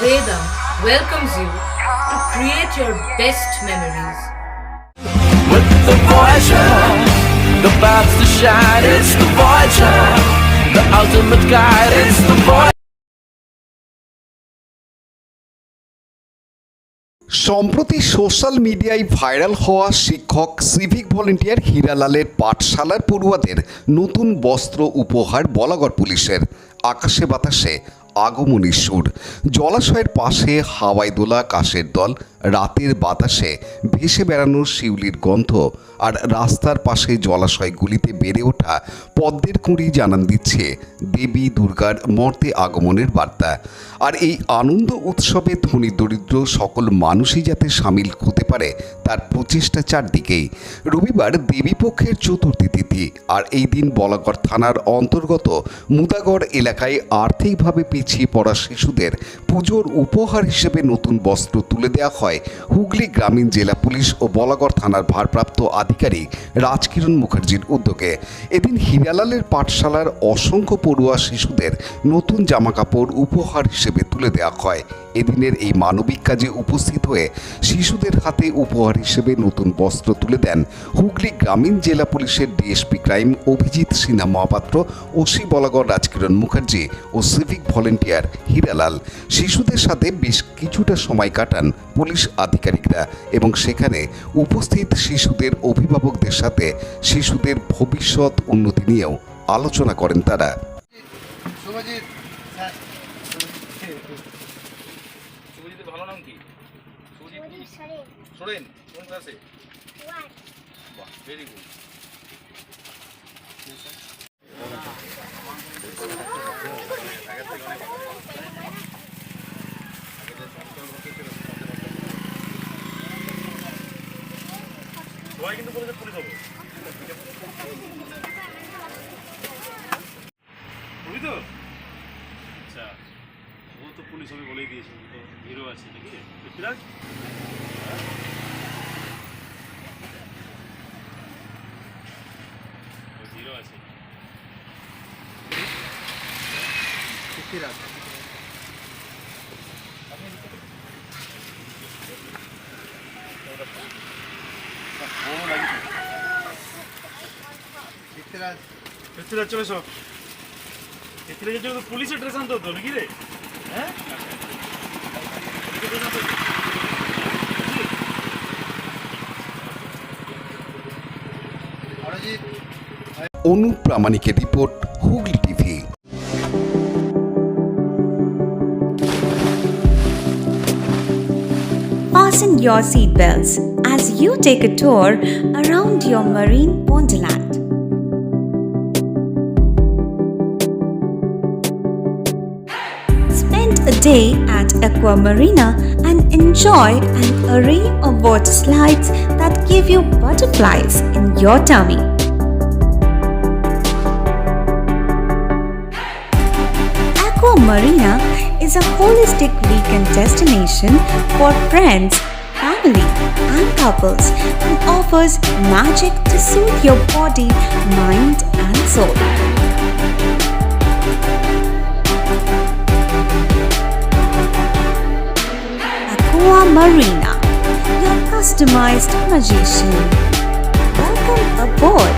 Vedam welcomes you to create your best memories. With the Voyager, the paths to shine, it's the Voyager, the ultimate guide, it's the Voyager. সম্প্রতি social মিডিয়ায় viral হওয়া শিক্ষক civic volunteer হীরালালের পাঠশালার পড়ুয়াদের নতুন বস্ত্র উপহার বলাগড় পুলিশের। আকাশে বাতাসে আগমনী সুর, জলাশয়ের পাশে হাওয়ায় দোলা কাশের দল, রাতের বাতাসে ভেসে বেড়ানো শিউলির গন্ধ আর রাস্তার পাশে জলাশয়গুলিতে বেড়ে ওঠা পদ্মের কুঁড়ি জানান দিচ্ছে দেবী দুর্গার মর্তে আগমনের বার্তা। আর এই আনন্দ উৎসবে ধনী দরিদ্র সকল মানুষই যাতে সামিল হতে পারে তার প্রচেষ্টা চারদিকেই। রবিবার দেবীপক্ষের চতুর্থী তিথি, আর এই দিন বলাগড় থানার অন্তর্গত মুদাগড় এলাকায় আর্থিকভাবে পিছিয়ে পড়া শিশুদের পুজোর উপহার হিসেবে নতুন বস্ত্র তুলে দেওয়া হয় হুগলি গ্রামীণ জেলা পুলিশ ও বলাগড় থানার ভারপ্রাপ্ত আধিকারিক রাজকিরণ মুখার্জির উদ্যোগে। এদিন হীরালালের পাঠশালার অসংখ্য পড়ুয়া শিশুদের নতুন জামাকাপড় উপহার হিসেবে তুলে দেওয়া হয়। এদিনের এই মানবিক কাজে উপস্থিত হয়ে শিশুদের হাতে উপহার হিসেবে নতুন বস্ত্র তুলে দেন হুগলি গ্রামীণ জেলা পুলিশের DSP crime Abhijit Sinha Mahapatra, OC Balagarh Rajkiran Mukherjee ও সিভিক ভলেন্টিয়ার হীরালাল। শিশুদের সাথে বেশ কিছুটা সময় কাটান পুলিশ আধিকারিকরা এবং সেখানে উপস্থিত শিশুদের অভিভাবকদের সাথে শিশুদের ভবিষ্যৎ উন্নতি নিয়েও আলোচনা করেন তারা। ভালো নাম কি? সোরেন। কোন ক্লাসে? বাহ, ভেরি গুড। সবাই কিন্তু পুলিশ হবে। বুঝলি তো? আচ্ছা, ও তো পুলিশ হবে বলেই দিয়েছে, তো হিরো আছে নাকি পৃথ্বীরাজ? হিরো আছে পৃথ্বীরাজ। পৃথ্বীরাজ চলে এসো। পৃথ্বীরাজের জন্য পুলিশের ড্রেস আনতে হতো নাকি রে? হ্যাঁ, অনুপ প্রামাণিকের report, Hooghly TV. Fasten your seatbelts as you take a tour around your marine wonderland. Spend a day at Aqua Marina and enjoy an array of water slides that give you butterflies in your tummy. Aqua Marina is a holistic weekend destination for friends, family, and couples and offers magic to soothe your body, mind, and soul. Aqua Marina, your customized magician. Welcome aboard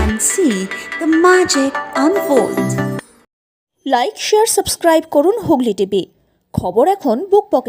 and see the magic unfold. Like, share, subscribe করুন Hooghly TV. খবর এখন বুক পকেটে।